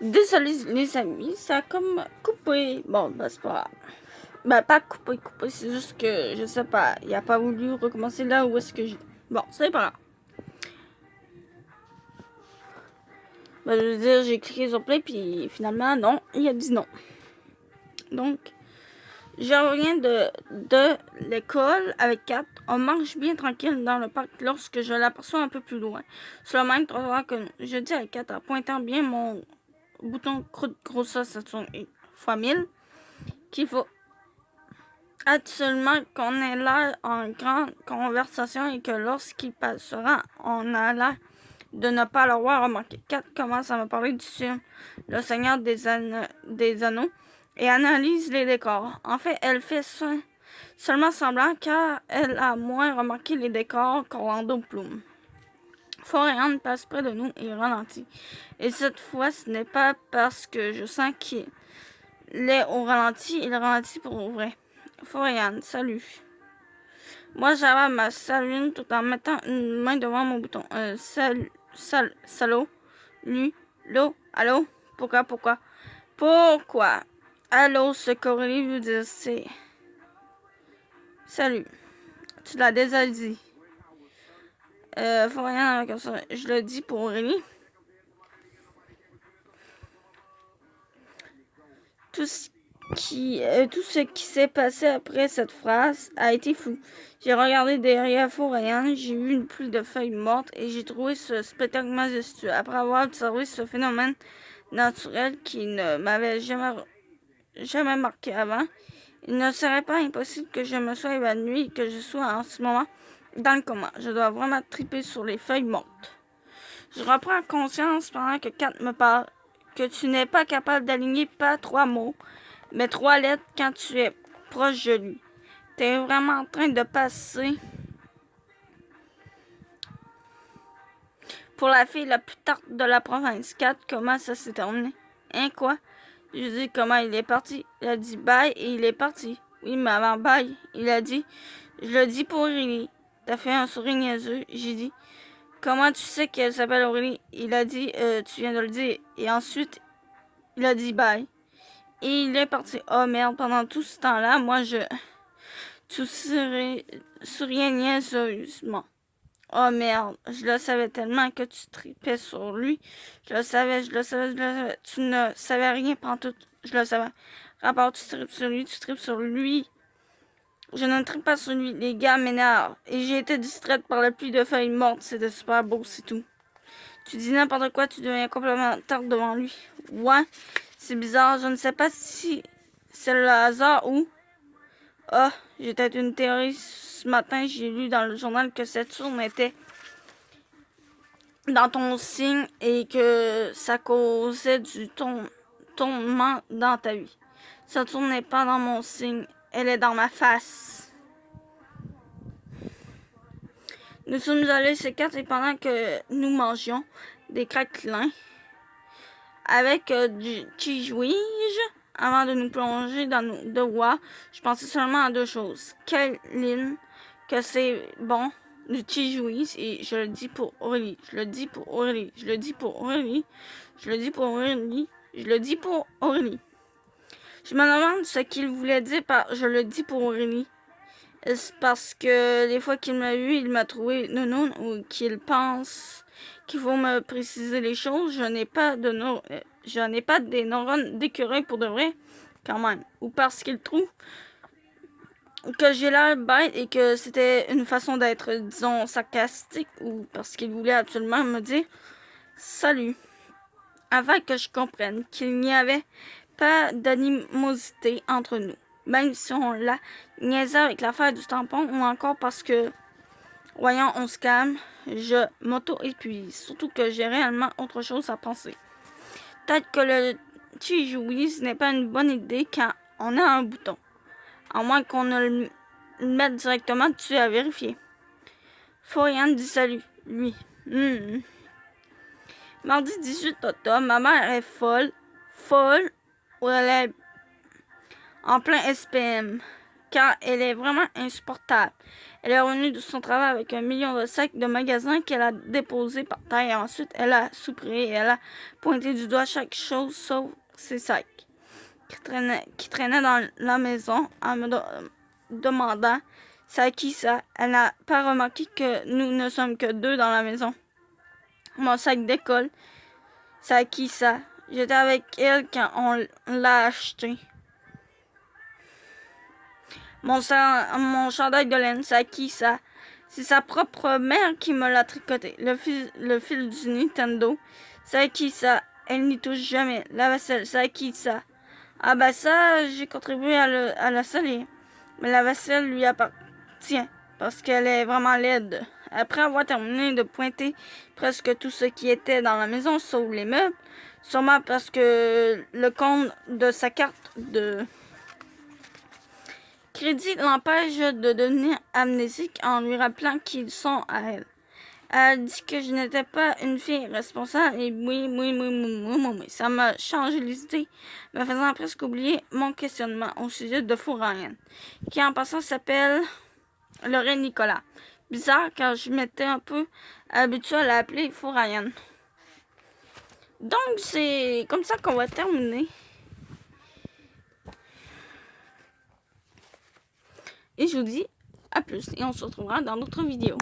Désolé les amis, ça a comme coupé. Bon, ben c'est pas grave. Ben pas coupé, c'est juste que je sais pas, il a pas voulu recommencer là où est-ce que j'ai. Bon, c'est pas grave. Ben je veux dire, j'ai cliqué sur play puis finalement non, il a dit non. Donc, je reviens de l'école avec Kat. On marche bien tranquille dans le parc lorsque je l'aperçois un peu plus loin. Sur le même trottoir que nous. Je dis à Kat en pointant bien mon bouton grossesse fois 1000 qu'il faut absolument qu'on ait l'air en grande conversation et que lorsqu'il passera, on a l'air de ne pas le voir remarquer. Kat commence à me parler du film Le Seigneur des Anneaux et analyse les décors. En fait, elle fait seulement semblant car elle a moins remarqué les décors qu'Orlando Bloom. Florian passe près de nous et ralentit. Et cette fois, ce n'est pas parce que je sens qu'il est au ralenti, il ralentit pour vrai. Florian, salut. Moi, j'avais ma salut tout en mettant une main devant mon bouton. Salaud. Lo, allô? Pourquoi? Allô, ce qu'Aurélie veut dire, c'est... Salut. Tu l'as déjà dit. Florian, avec ça, je le dis pour Aurélie. Tout ce qui s'est passé après cette phrase a été fou. J'ai regardé derrière Florian, j'ai vu une pluie de feuilles mortes et j'ai trouvé ce spectacle majestueux. Après avoir observé ce phénomène naturel qui ne m'avait jamais marqué avant, il ne serait pas impossible que je me sois évanouie et que je sois en ce moment dans le coma. Je dois vraiment triper sur les feuilles mortes. Je reprends conscience pendant que Kat me parle que tu n'es pas capable d'aligner pas 3 mots, mais 3 lettres quand tu es proche de lui. Tu es vraiment en train de passer pour la fille la plus tarte de la province. Kat, comment ça s'est terminé? Hein, quoi? Je dis comment il est parti. Il a dit bye et il est parti. Oui, mais avant bye, il a dit, je le dis pour Aurélie. T'as fait un sourire niaiseux. J'ai dit, comment tu sais qu'elle s'appelle Aurélie? Il a dit, tu viens de le dire. Et ensuite, il a dit bye. Et il est parti. Oh merde, pendant tout ce temps-là, moi tu souriais niaiseusement. Oh merde, je le savais tellement que tu tripais sur lui. Je le savais. Tu ne savais rien pantoute. Je le savais. Rapport, tu tripes sur lui. Je ne tripe pas sur lui. Les gars m'énervent. Et j'ai été distraite par la pluie de feuilles mortes. C'était super beau, c'est tout. Tu dis n'importe quoi, tu deviens complètement tarte devant lui. Ouais, c'est bizarre. Je ne sais pas si c'est le hasard ou... Ah, j'ai peut-être une théorie. Ce matin, j'ai lu dans le journal que Saturne était dans ton signe et que ça causait du tournement dans ta vie. Saturne n'est pas dans mon signe. Elle est dans ma face. Nous sommes allés chez Kat et pendant que nous mangions des craquelins avec du cheese avant de nous plonger dans nos devoirs, je pensais seulement à 2 choses. Kéline, que c'est bon, du cheese et je le dis pour Aurélie. Je le dis pour Aurélie. Je le dis pour Aurélie. Je le dis pour Aurélie. Je le dis pour Aurélie. Je me demande ce qu'il voulait dire par je le dis pour Aurélie. Est-ce parce que les fois qu'il m'a vu, il m'a trouvé nounoun ou qu'il pense qu'il faut me préciser les choses? Je n'ai pas des neurones d'écureuil pour de vrai, quand même. Ou parce qu'il trouve que j'ai l'air bête et que c'était une façon d'être, disons, sarcastique, ou parce qu'il voulait absolument me dire salut. Avant que je comprenne qu'il n'y avait pas d'animosité entre nous. Même si on la niaisait avec l'affaire du tampon ou encore parce que, voyons, on se calme, je m'auto-épuise. Surtout que j'ai réellement autre chose à penser. Peut-être que le cheese n'est pas une bonne idée quand on a un bouton. À moins qu'on ne le mette directement dessus à vérifier. Florian dit salut, lui. Mardi 18 octobre, ma mère est folle, ou elle est en plein SPM. car elle est vraiment insupportable. Elle est revenue de son travail avec 1 million de sacs de magasins qu'elle a déposés par terre et ensuite elle a soupiré et elle a pointé du doigt chaque chose sauf ses sacs qui traînaient dans la maison en me demandant « C'est à qui ça? » Elle n'a pas remarqué que nous ne sommes que 2 dans la maison. Mon sac d'école, c'est à qui ça? J'étais avec elle quand on l'a acheté. Mon chandail de laine, c'est à qui ça? C'est sa propre mère qui me l'a tricoté. Le fil du Nintendo, c'est à qui ça? Elle n'y touche jamais. La vaisselle, c'est à qui ça? Ah ben ça, j'ai contribué à la salir. Mais la vaisselle lui appartient parce qu'elle est vraiment laide. Après avoir terminé de pointer presque tout ce qui était dans la maison, sauf les meubles, sûrement parce que le compte de sa carte de crédit l'empêche de devenir amnésique en lui rappelant qu'ils sont à elle. Elle a dit que je n'étais pas une fille responsable et oui. Ça m'a changé les idées, me faisant presque oublier mon questionnement au sujet de Fourrayenne, qui en passant s'appelle Lorraine Nicolas. Bizarre car je m'étais un peu habituée à l'appeler Fourrayenne. Donc c'est comme ça qu'on va terminer. Et je vous dis à plus et on se retrouvera dans d'autres vidéos.